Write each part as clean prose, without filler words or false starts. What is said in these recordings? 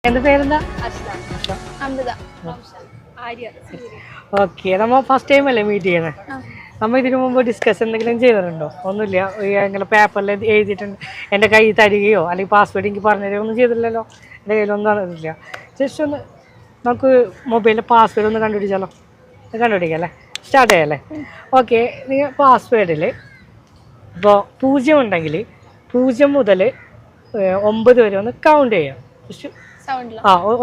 എന്താ പേരെന്താ? ഓക്കെ, നമ്മൾ ഫസ്റ്റ് ടൈം അല്ലേ മീറ്റ് ചെയ്യുന്നത്? നമ്മൾ ഇതിനു മുമ്പ് ഡിസ്കസ് എന്തെങ്കിലും ചെയ്തിട്ടുണ്ടോ? ഒന്നുമില്ല. ഇങ്ങനെ പേപ്പറിൽ എഴുതിയിട്ടുണ്ട്, എൻ്റെ കൈ തരികയോ അല്ലെങ്കിൽ പാസ്വേഡ് എനിക്ക് പറഞ്ഞു തരികയോ ഒന്നും ചെയ്തില്ലല്ലോ. എൻ്റെ കയ്യിലൊന്നും അറിയില്ല. ജസ്റ്റ് ഒന്ന് നമുക്ക് മൊബൈലിൻ്റെ പാസ്വേഡ് ഒന്ന് കണ്ടുപിടിച്ചാലോ? കണ്ടുപിടിക്കാം അല്ലേ? സ്റ്റാർട്ട് ചെയ്യാം അല്ലേ? ഓക്കെ, നിങ്ങൾ പാസ്വേഡിൽ ഇപ്പോൾ 0 ഉണ്ടെങ്കിൽ 0 മുതൽ 9 വരെ ഒന്ന് കൗണ്ട് ചെയ്യാം. ജസ്റ്റ്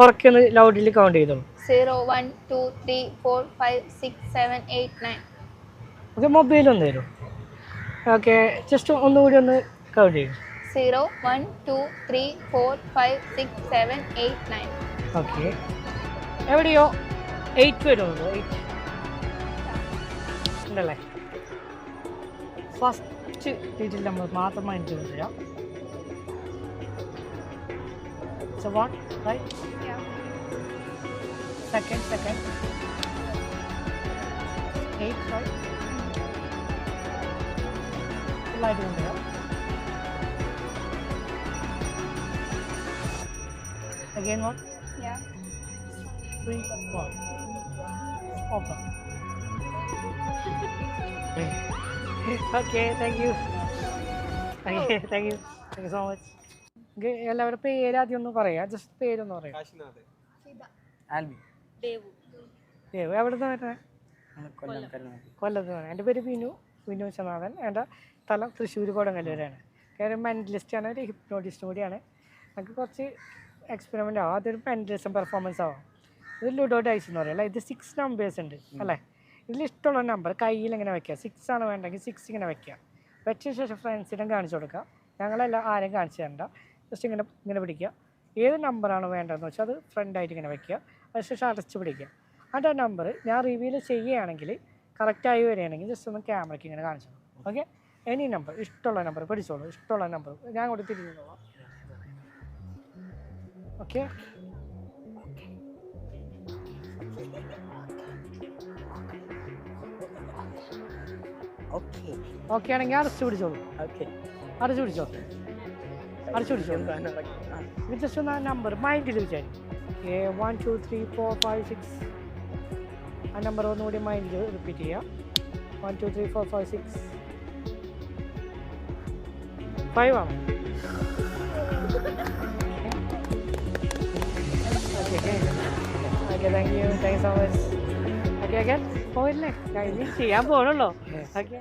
ഉറക്കെ ഒന്ന് ലൗഡിൽ കൗണ്ട് ചെയ്തോളൂ. 0 1 2 3 4 5 6 7 8 9. ഓക്കെ, മൊബൈലൊന്ന് തരും. ഓക്കെ, ജസ്റ്റ് ഒന്നുകൂടി ഒന്ന് കൗണ്ട് ചെയ്യും. 0 1 2 3 4 5 6 7 8 9. ഓക്കെ, എവിടെയോ 8 വരുന്നുണ്ടോ? 8 ഉണ്ടല്ലേ? ഫസ്റ്റ് ഡീറ്റെയിൽ നമ്പർ മാത്രം മൈൻഡ് ചെയ്യാം. So what, right? Yeah. Second. 8, right? Light on there. Again what? Yeah. 3, 1. Open. Okay, thank you. Okay, thank you so much. എല്ലാവരുടെ പേര് ആദ്യം ഒന്ന് പറയാം. ജസ്റ്റ് പേരൊന്ന് പറയാം. ദേവ് എവിടെ നിന്ന് വരുന്നത്? കൊല്ലത്ത് നിന്ന്. എൻ്റെ പേര് വിനു വിശ്വനാഥൻ. എൻ്റെ സ്ഥലം തൃശ്ശൂർ കൊടുങ്ങല്ലൂരാണ്. കാര്യം മെൻ്റലിസ്റ്റാണ്, ഒരു ഹിപ്നോട്ടിസ്റ്റും കൂടിയാണ്. നമുക്ക് കുറച്ച് എക്സ്പെരിമെൻ്റ് ആവും. അതൊരു മെൻ്റലിസം പെർഫോമൻസ് ആവാം. ഇത് ലുഡോ ഡൈസ് എന്ന് പറയും അല്ലേ? ഇത് 6 നമ്പേഴ്സ് ഉണ്ട് അല്ലേ? ഇതിൽ ഇഷ്ടമുള്ള നമ്പർ കയ്യിൽ ഇങ്ങനെ വയ്ക്കുക. 6 ആണ് വേണ്ടെങ്കിൽ 6 ഇങ്ങനെ വയ്ക്കുക. വെച്ച ശേഷം ഫ്രണ്ട്സിനും കാണിച്ചു കൊടുക്കുക. ഞങ്ങളെല്ലാം ആരും കാണിച്ചു തരണ്ട. ജസ്റ്റ് ഇങ്ങനെ പിടിക്കുക. ഏത് നമ്പറാണ് വേണ്ടതെന്ന് വെച്ചാൽ അത് ഫ്രണ്ടായിട്ട് ഇങ്ങനെ വയ്ക്കുക. അതിനുശേഷം അടച്ച് പിടിക്കുക. എന്നിട്ട് ആ നമ്പർ ഞാൻ റിവീൽ ചെയ്യുകയാണെങ്കിൽ കറക്റ്റായി വരികയാണെങ്കിൽ ജസ്റ്റ് ഒന്ന് ക്യാമറയ്ക്ക് ഇങ്ങനെ കാണിച്ചു. ഓക്കെ, എനി നമ്പർ ഇഷ്ടമുള്ള നമ്പർ പിടിച്ചോളൂ. ഇഷ്ടമുള്ള നമ്പർ ഞാൻ കൂടി തിരിഞ്ഞോളാം. ഓക്കെ, ഓക്കെ ആണെങ്കിൽ അടച്ചു പിടിച്ചോളൂ. അടച്ചു പിടിച്ചോ. ഇത് ജസ്റ്റ് ഒന്ന് ആ നമ്പർ മൈൻഡിൽ വിചാരിക്കും. 1 2 3 4 5 6 ആ നമ്പർ ഒന്നുകൂടി മൈൻഡിൽ റിപ്പീറ്റ് ചെയ്യാം. 1 2 3 4 5 6 5 ആണ്. Okay, thank you so much. Okay, പോയില്ലേ? ചെയ്യാൻ പോകണല്ലോ. ഓക്കെ.